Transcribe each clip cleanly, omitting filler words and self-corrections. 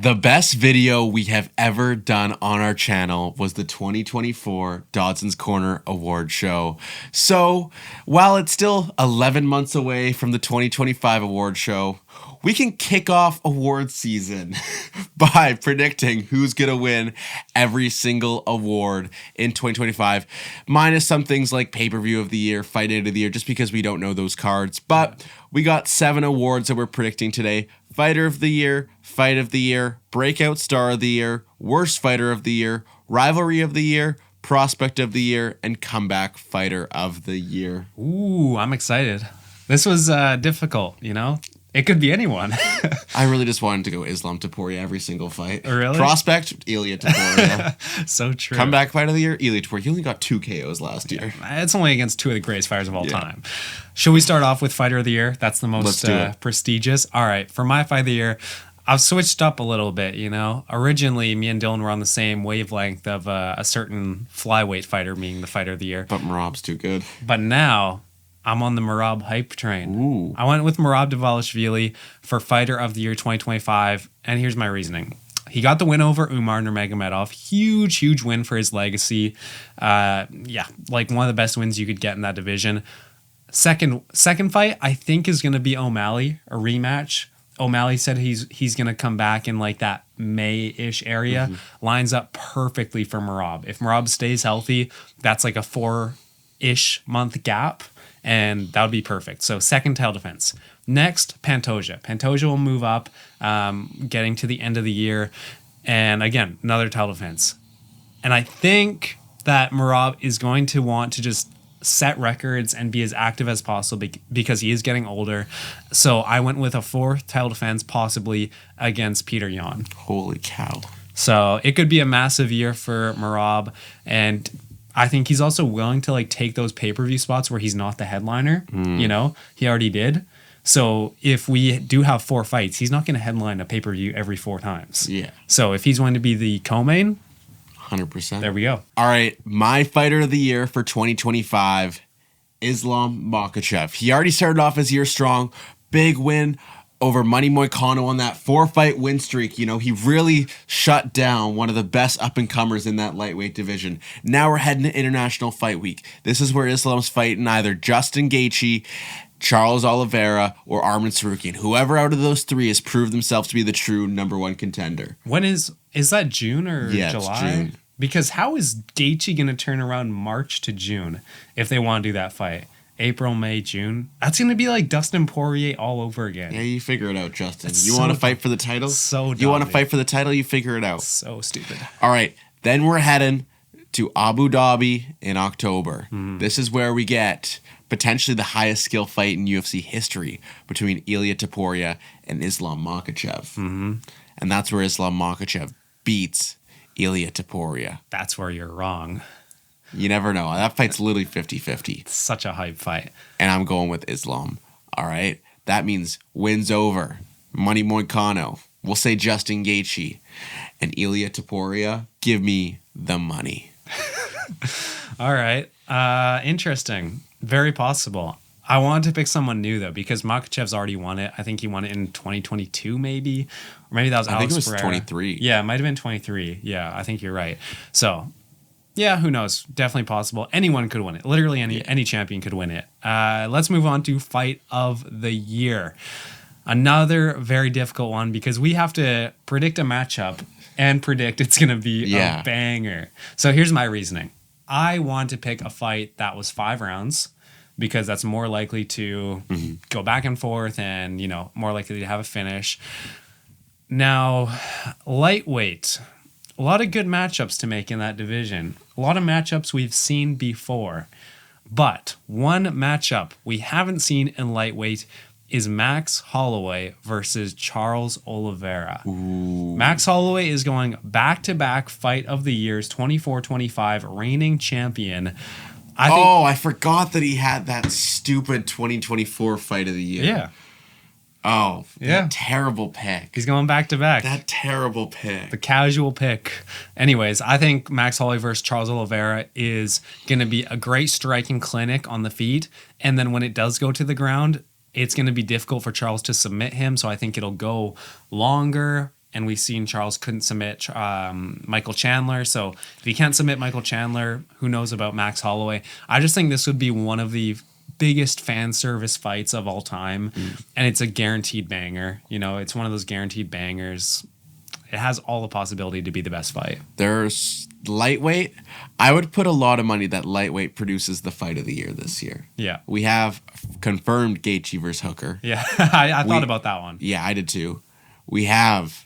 The best video we have ever done on our channel was the 2024 Dodson's Corner Award Show. So, while it's still 11 months away from the 2025 award show, we can kick off award season by predicting who's going to win every single award in 2025, minus some things like pay-per-view of the year, fight night of the year, just because we don't know those cards. But we got 7 awards that we're predicting today. Fighter of the Year, Fight of the Year, Breakout Star of the Year, Worst Fighter of the Year, Rivalry of the Year, Prospect of the Year, and Comeback Fighter of the Year. Ooh, I'm excited. This was difficult, you know? It could be anyone. I really just wanted to go Islam Topuria every single fight. Really? Prospect, Ilia Topuria. So true. Comeback Fight of the Year, Ilia Topuria. He only got 2 KOs last year. It's only against 2 of the greatest fighters of all time. Should we start off with Fighter of the Year? That's the most prestigious. All right, for my Fight of the Year, I've switched up a little bit, you know. Originally, me and Dylan were on the same wavelength of a certain flyweight fighter being the Fighter of the Year. But Merab's too good. But now, I'm on the Merab hype train. Ooh. I went with Merab Dvalishvili for Fighter of the Year 2025, and here's my reasoning. He got the win over Umar Nurmagomedov. Huge win for his legacy. Like one of the best wins you could get in that division. Second fight, I think, is going to be O'Malley, a rematch. O'Malley said he's going to come back in like that May-ish area. Mm-hmm. Lines up perfectly for Merab. If Merab stays healthy, that's like a 4-ish month gap, and that would be perfect. So second title defense. Next, Pantoja. Pantoja will move up, getting to the end of the year. And again, another title defense. And I think that Merab is going to want to just set records and be as active as possible because he is getting older. So I went with a 4th title defense, possibly against Peter Yan. Holy cow. So it could be a massive year for Merab, and I think he's also willing to like take those pay-per-view spots where he's not the headliner. You know, he already did. So if we do have 4 fights, he's not going to headline a pay-per-view every 4 times. Yeah. So if he's going to be the co-main, 100%. There we go. All right, my Fighter of the Year for 2025, Islam Makhachev. He already started off his year strong. Big win over Money Moicano on that 4-fight win streak. You know, he really shut down one of the best up-and-comers in that lightweight division. Now we're heading to International Fight Week. This is where Islam's fighting either Justin Gaethje, Charles Oliveira, or Arman Tsarukyan. Whoever out of those 3 has proved themselves to be the true #1 contender. When is that June or July? It's June. Because how is Gaethje going to turn around March to June if they want to do that fight? April, May, June? That's going to be like Dustin Poirier all over again. Yeah, you figure it out, Justin. You want to fight for the title? So You want to fight for the title? You figure it out. So stupid. All right, then we're heading to Abu Dhabi in October. This is where we get potentially the highest skill fight in UFC history between Ilia Topuria and Islam Makhachev. And that's where Islam Makhachev beats Ilia Topuria. That's where you're wrong. You never know. That fight's literally 50-50. Such a hype fight. And I'm going with Islam. All right? That means wins over Money Moicano. We'll say Justin Gaethje. And Ilia Topuria, give me the money. All right. Interesting. Very possible. I wanted to pick someone new, though, because Makhachev's already won it. I think he won it in 2022, maybe. Or maybe that was Alex Pereira. I think it was 23. Yeah, it might have been 23. Yeah, I think you're right. So, yeah, who knows? Definitely possible. Anyone could win it. Literally any champion could win it. Let's move on to Fight of the Year. Another very difficult one because we have to predict a matchup and predict it's going to be a banger. So here's my reasoning. I want to pick a fight that was 5 rounds because that's more likely to go back and forth and, you know, more likely to have a finish. Now, lightweight, a lot of good matchups to make in that division. A lot of matchups we've seen before. But one matchup we haven't seen in lightweight is Max Holloway versus Charles Oliveira. Ooh. Max Holloway is going back-to-back Fight of the Years, 24-25, reigning champion. I forgot that he had that stupid 2024 Fight of the Year. Yeah. Oh, yeah. Terrible pick. He's going back-to-back. That terrible pick. The casual pick. Anyways, I think Max Holloway versus Charles Oliveira is going to be a great striking clinic on the feet. And then when it does go to the ground, it's going to be difficult for Charles to submit him. So I think it'll go longer. and we've seen Charles couldn't submit Michael Chandler. So if he can't submit Michael Chandler, who knows about Max Holloway? I just think this would be one of the biggest fan service fights of all time, and it's a guaranteed banger. You know, it's one of those guaranteed bangers. It has all the possibility to be the best fight. There's lightweight. I would put a lot of money that lightweight produces the fight of the year this year. Yeah. We have confirmed Gaethje versus Hooker. Yeah, I thought about that one. Yeah, I did too. We have,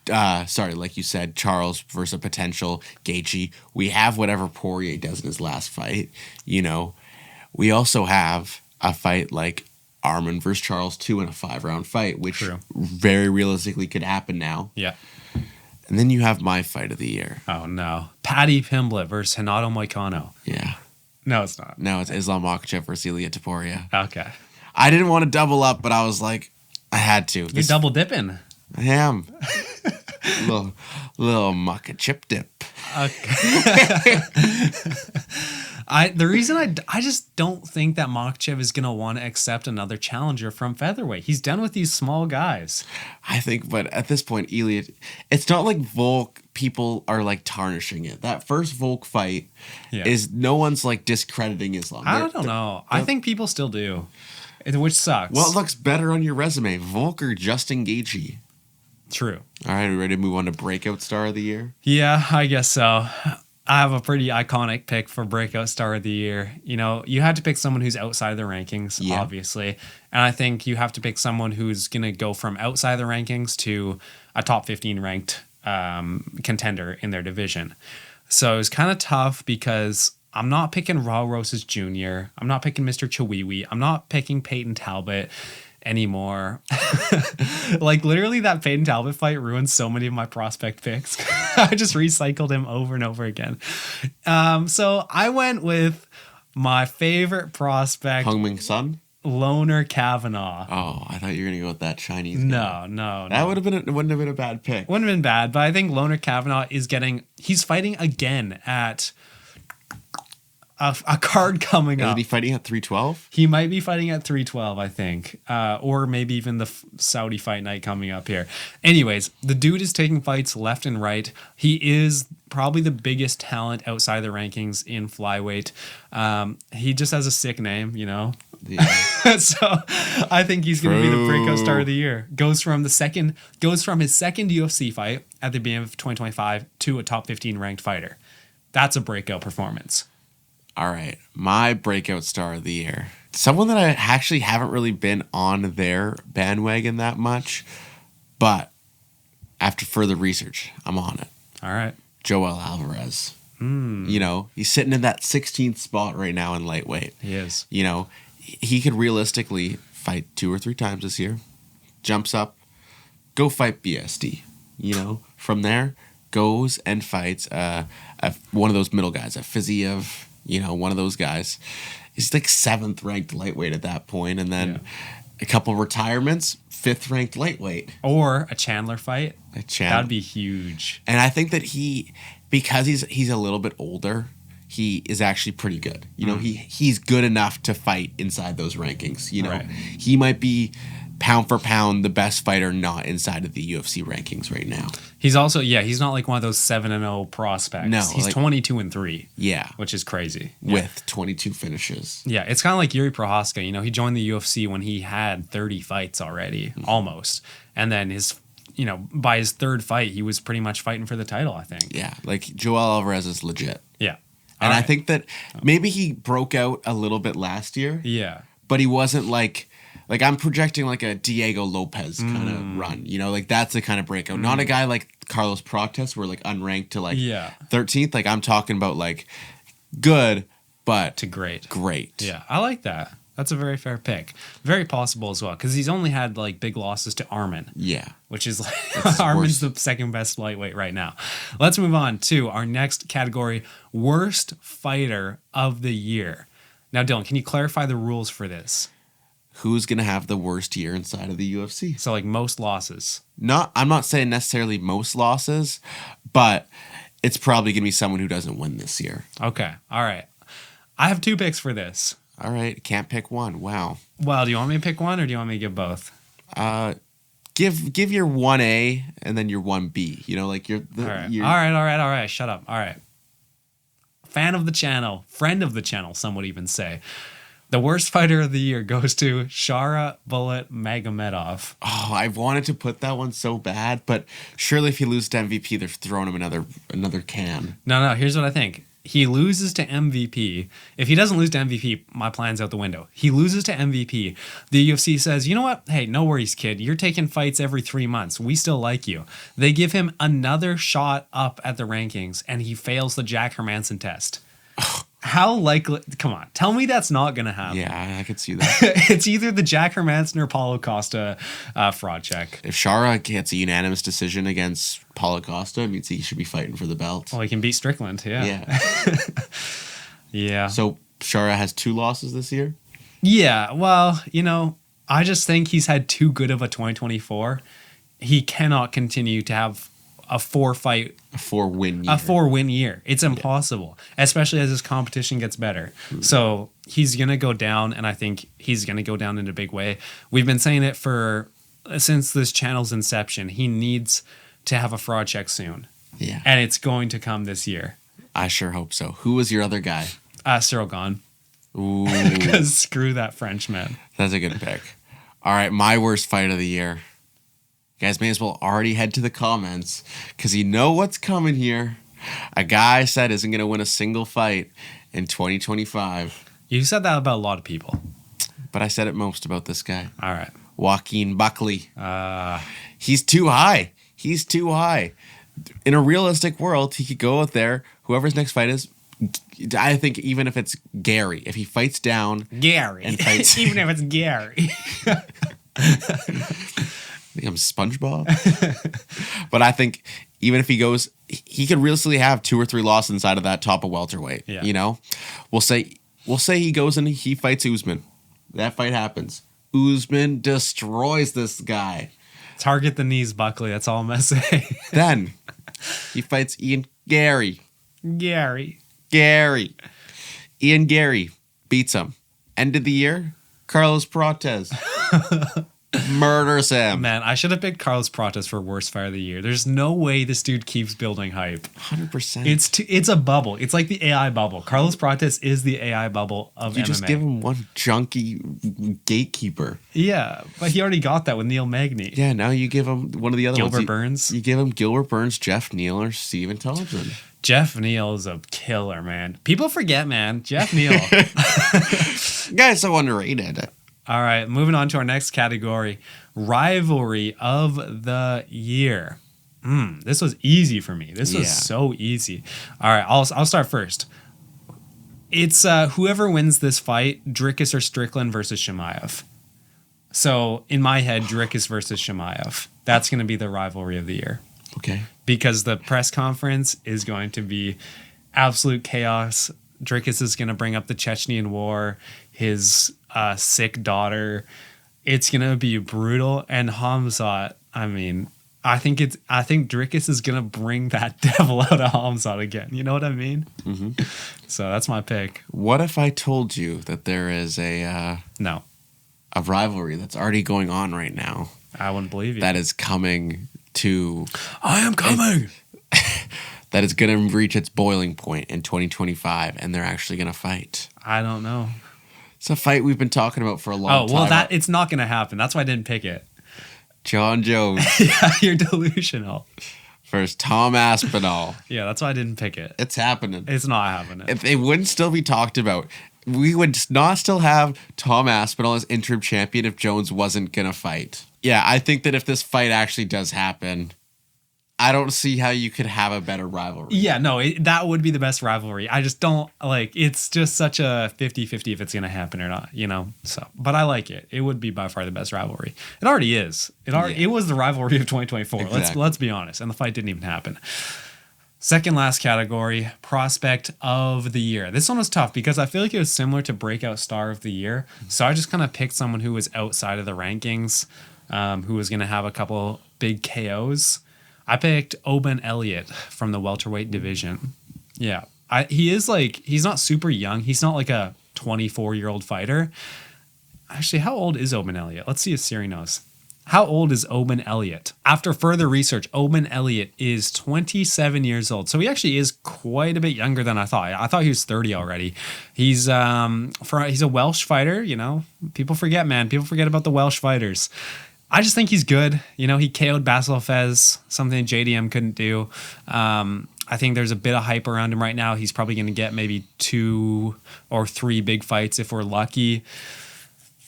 like you said, Charles versus a potential Gaethje. We have whatever Poirier does in his last fight. You know, we also have a fight like Arman versus Charles 2 in a 5-round fight, which very realistically could happen now. Yeah. And then you have my fight of the year. Oh, no. Paddy Pimblett versus Renato Moicano. Yeah. No, it's not. No, it's Islam Makhachev versus Ilia Topuria. Okay. I didn't want to double up, but I was like, I had to. You're double dipping. I am. little Makhachev dip. Okay. The reason I just don't think that Makhachev is gonna want to accept another challenger from featherweight. He's done with these small guys. I think, but at this point, Ilia, it's not like Volk. People are like tarnishing it. That first Volk fight is no one's like discrediting Islam. I don't know. I think people still do, which sucks. Well, it looks better on your resume, Volk or Justin Gaethje. True. All right, are we ready to move on to breakout star of the year? Yeah, I guess so. I have a pretty iconic pick for breakout star of the year. You know, you had to pick someone who's outside the rankings, obviously. And I think you have to pick someone who's going to go from outside the rankings to a top 15 ranked contender in their division. So it was kind of tough because I'm not picking Raul Rosas Jr. I'm not picking Mr. Chiwiwi. I'm not picking Peyton Talbot anymore. Like literally that Peyton Talbot fight ruined so many of my prospect picks. I just recycled him over and over again. So I went with my favorite prospect, Hung-Min Sun? Loner Kavanaugh. Oh, I thought you were gonna go with that Chinese No. guy. That wouldn't have been a bad pick. Wouldn't have been bad, but I think Loner Kavanaugh he's fighting again at a card coming up. Is he fighting at 312? He might be fighting at 312, I think. Or maybe even the Saudi fight night coming up here. Anyways, the dude is taking fights left and right. He is probably the biggest talent outside the rankings in flyweight. He just has a sick name, you know? Yeah. So I think he's going to be the breakout star of the year. Goes from his second UFC fight at the beginning of 2025 to a top 15 ranked fighter. That's a breakout performance. All right, my breakout star of the year. Someone that I actually haven't really been on their bandwagon that much, but after further research, I'm on it. All right. Joel Alvarez. You know, he's sitting in that 16th spot right now in lightweight. He is. You know, he could realistically fight 2 or 3 times this year. Jumps up, go fight BSD. You know, from there, goes and fights one of those middle guys, a Fiziev. You know, one of those guys. He's like 7th ranked lightweight at that point, and then a couple retirements, 5th ranked lightweight. Or a Chandler fight. That'd be huge. And I think that because he's a little bit older, he is actually pretty good. You know, he's good enough to fight inside those rankings. You know, he might be pound for pound the best fighter not inside of the UFC rankings right now. He's also he's not like one of those 7-0 prospects. No, he's like 22-3. Yeah, which is crazy with 22 finishes. Yeah, it's kind of like Yuri Prohaska. You know, he joined the UFC when he had 30 fights already, almost, and then by his 3rd fight, he was pretty much fighting for the title. I think. Yeah, like Joel Alvarez is legit. Yeah, and I think that maybe he broke out a little bit last year. Yeah, but he wasn't like I'm projecting like a Diego Lopez kind of run, you know, like that's the kind of breakout. Not a guy like Carlos Prates where like unranked to like 13th. Like I'm talking about like good, but to great. Yeah, I like that. That's a very fair pick. Very possible as well because he's only had like big losses to Arman. Yeah, which is like Arman's the second best lightweight right now. Let's move on to our next category: worst fighter of the year. Now, Dylan, can you clarify the rules for this? Who's going to have the worst year inside of the UFC? So like most losses. I'm not saying necessarily most losses, but it's probably going to be someone who doesn't win this year. Okay. All right. I have 2 picks for this. All right. Can't pick one. Wow. Well, do you want me to pick one or do you want me to give both? give your 1A and then your 1B. You know, like All right. Shut up. All right. Fan of the channel, friend of the channel, some would even say. The worst fighter of the year goes to Shara Bullet Magomedov. Oh, I wanted to put that one so bad, but surely if he loses to MVP, they're throwing him another can. No. Here's what I think. He loses to MVP. If he doesn't lose to MVP, my plan's out the window. He loses to MVP. The UFC says, you know what? Hey, no worries, kid. You're taking fights every 3 months. We still like you. They give him another shot up at the rankings, and he fails the Jack Hermanson test. How likely? Come on. Tell me that's not going to happen. Yeah, I could see that. It's either the Jack Hermanson or Paulo Costa fraud check. If Shara gets a unanimous decision against Paulo Costa, it means he should be fighting for the belt. Well, he can beat Strickland, yeah. Yeah. So Shara has 2 losses this year? Yeah, well, I just think he's had too good of a 2024. He cannot continue to have a 4-win year. It's impossible, especially as his competition gets better. So he's going to go down, and I think he's going to go down in a big way. We've been saying it since this channel's inception. He needs to have a fraud check soon. Yeah. And it's going to come this year. I sure hope so. Who was your other guy? Cyril Gahn. Ooh. Because screw that Frenchman. That's a good pick. All right, my worst fight of the year. You guys may as well already head to the comments because you know what's coming here. A guy I said isn't going to win a single fight in 2025. You said that about a lot of people. But I said it most about this guy. All right. Joaquin Buckley. He's too high. He's too high. In a realistic world, he could go out there, whoever's next fight is, I think even if it's Gary, if he fights down. Gary. And fights, even if it's Gary. I think I'm SpongeBob. But I think even if he goes, he could realistically have 2 or 3 losses inside of that top of welterweight. Yeah. You know, we'll say he goes and he fights Usman. That fight happens. Usman destroys this guy. Target the knees, Buckley. That's all I'm gonna say. Then he fights Gary. Ian Gary beats him. End of the year, Carlos Prates murders him. Man, I should have picked Carlos Prates for worst fight of the year. There's no way this dude keeps building hype. 100%. It's a bubble. It's like the AI bubble. Carlos Prates is the AI bubble of MMA. You just give him one junky gatekeeper. Yeah, but he already got that with Neil Magny. Yeah, now you give him one of the other Gilbert ones. Burns. You give him Gilbert Burns, Jeff Neal, or Stephen Thompson. Jeff Neal is a killer, man. People forget, man. Jeff Neal. Guy's so underrated. All right, moving on to our next category, rivalry of the year. This was easy for me. This was so easy. All right, I'll start first. It's whoever wins this fight, Dricus or Strickland versus Chimaev. So in my head, Dricus versus Chimaev. That's going to be the rivalry of the year. Okay. Because the press conference is going to be absolute chaos. Dricus is going to bring up the Chechnyan War, his sick daughter. It's going to be brutal. And Hamzat, I mean, I think Dricus is going to bring that devil out of Hamzat again. You know what I mean? Mm-hmm. So that's my pick. What if I told you that there is a rivalry that's already going on right now? I wouldn't believe you. That is coming to... I am coming! That is going to reach its boiling point in 2025, and they're actually going to fight. I don't know. It's a fight we've been talking about for a long time. Oh, well, it's not going to happen. That's why I didn't pick it. John Jones. Yeah, you're delusional. Versus Tom Aspinall. Yeah, that's why I didn't pick it. It's happening. It's not happening. If it wouldn't still be talked about, we would not still have Tom Aspinall as interim champion if Jones wasn't going to fight. Yeah, I think that if this fight actually does happen, I don't see how you could have a better rivalry. Yeah, no, that would be the best rivalry. I just don't it's just such a 50-50 if it's going to happen or not, you know? So, but I like it. It would be by far the best rivalry. It already is. It was the rivalry of 2024. Exactly. Let's be honest. And the fight didn't even happen. Second last category, prospect of the year. This one was tough because I feel like it was similar to breakout star of the year. So I just kind of picked someone who was outside of the rankings, who was going to have a couple big KOs. I picked Oban Elliott from the welterweight division. Yeah. He's not super young. He's not like a 24-year-old fighter. Actually, how old is Oban Elliott? Let's see if Siri knows. How old is Oban Elliott? After further research, Oban Elliott is 27 years old. So he actually is quite a bit younger than I thought. I thought he was 30 already. He's he's a Welsh fighter, you know. People forget, man. People forget about the Welsh fighters. I just think he's good. You know, he KO'd Basil Fez, something JDM couldn't do. I think there's a bit of hype around him right now. He's probably going to get maybe 2 or 3 big fights if we're lucky.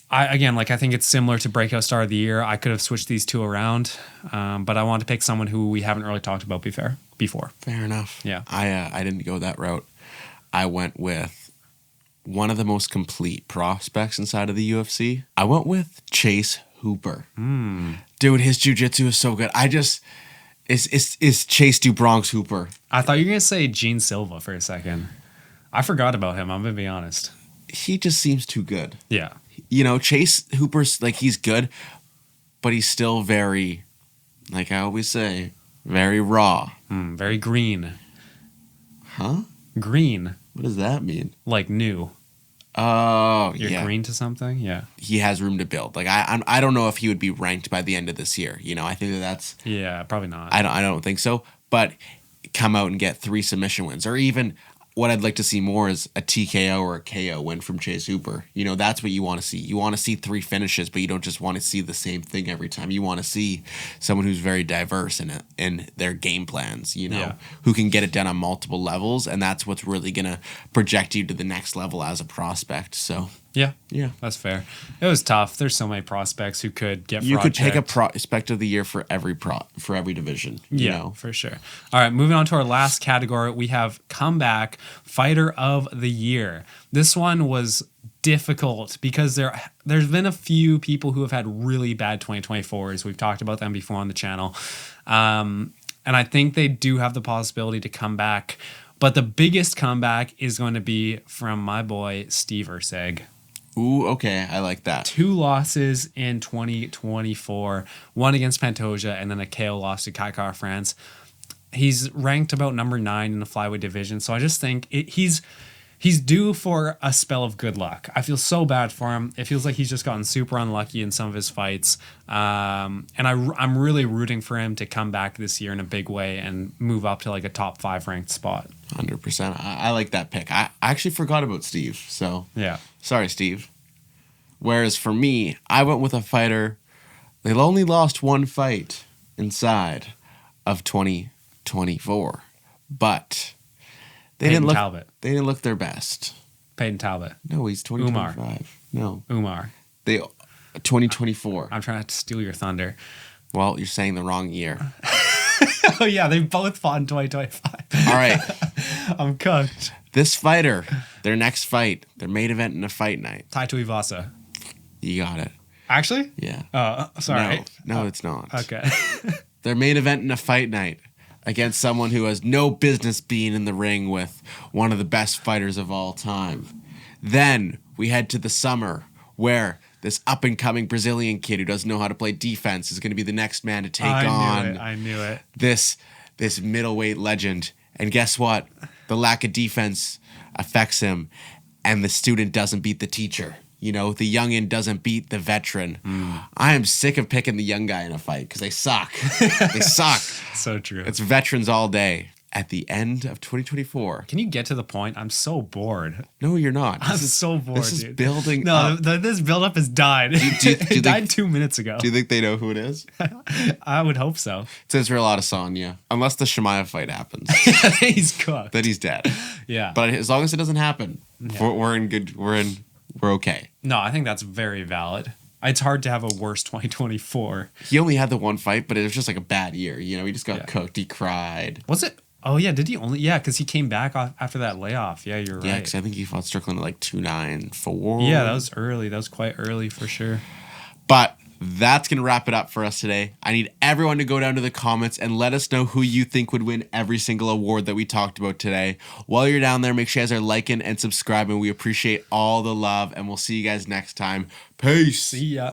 I think it's similar to Breakout Star of the Year. I could have switched these two around, but I want to pick someone who we haven't really talked about before. Fair enough. Yeah. I didn't go that route. I went with one of the most complete prospects inside of the UFC. I went with Chase Hooper. Dude, his jiu-jitsu is so good. Is Chase Du Bronx Hooper. I thought you were going to say Gene Silva for a second. I forgot about him, I'm going to be honest. He just seems too good. Yeah. You know, Chase Hooper's like, he's good, but he's still very, like I always say, very raw. Very green. Huh? Green. What does that mean? Like new. Oh, You're green to something? Yeah. He has room to build. Like I don't know if he would be ranked by the end of this year. You know, I think that's. Yeah, probably not. I don't think so. But come out and get 3 submission wins, or even what I'd like to see more is a TKO or a KO win from Chase Hooper. You know, that's what you want to see. You want to see 3 finishes, but you don't just want to see the same thing every time. You want to see someone who's very diverse in their game plans, you know, who can get it done on multiple levels. And that's what's really going to project you to the next level as a prospect. So, yeah, that's fair. It was tough. There's so many prospects who could get. You could pick a prospect of the year for every division. You know? For sure. All right, moving on to our last category, we have comeback fighter of the year. This one was difficult because there's been a few people who have had really bad 2024s. We've talked about them before on the channel, and I think they do have the possibility to come back. But the biggest comeback is going to be from my boy Steve Erceg. Ooh, okay. I like that. 2 losses in 2024. One against Pantoja and then a KO loss to Kai Kara France. He's ranked about number 9 in the flyweight division. So I just think he's due for a spell of good luck. I feel so bad for him. It feels like he's just gotten super unlucky in some of his fights. And I'm really rooting for him to come back this year in a big way and move up to like a top 5 ranked spot. 100%. I like that pick. I actually forgot about Steve. So yeah. Sorry, Steve. Whereas for me, I went with a fighter. They only lost 1 fight inside of 2024. But they didn't look their best. Peyton Talbot. No, he's 2025. Umar. No. Umar. 2024. I'm trying to steal your thunder. Well, you're saying the wrong year. Oh, yeah, they both fought in 2025. All right. I'm cooked. This fighter, their next fight, their main event in a fight night. Tai Tuivasa. You got it. Actually? Yeah. Sorry. No, it's not. Okay. Their main event in a fight night against someone who has no business being in the ring with one of the best fighters of all time. Then we head to the summer where this up-and-coming Brazilian kid who doesn't know how to play defense is going to be the next man to take on. I knew it. This middleweight legend. And guess what? The lack of defense affects him, and the student doesn't beat the teacher. You know, the youngin doesn't beat the veteran. I am sick of picking the young guy in a fight because they suck. They suck. So true. It's veterans all day. At the end of 2024. Can you get to the point? I'm so bored. No, you're not. I'm so bored, This is dude. building up. No, this build-up has died. It died 2 minutes ago. Do you think they know who it is? I would hope so. It's Israel Adesanya. Unless the Shemaev fight happens. He's cooked. Then he's dead. Yeah. But as long as it doesn't happen, we're okay. No, I think that's very valid. It's hard to have a worse 2024. He only had the 1 fight, but it was just like a bad year. You know, he just got cooked. He cried. Was it? Oh, yeah. Did he only? Yeah, because he came back after that layoff. Yeah, you're right. Yeah, because I think he fought Strickland at like 294. Yeah, that was early. That was quite early for sure. But that's going to wrap it up for us today. I need everyone to go down to the comments and let us know who you think would win every single award that we talked about today. While you're down there, make sure you guys are liking and subscribing. We appreciate all the love, and we'll see you guys next time. Peace. See ya.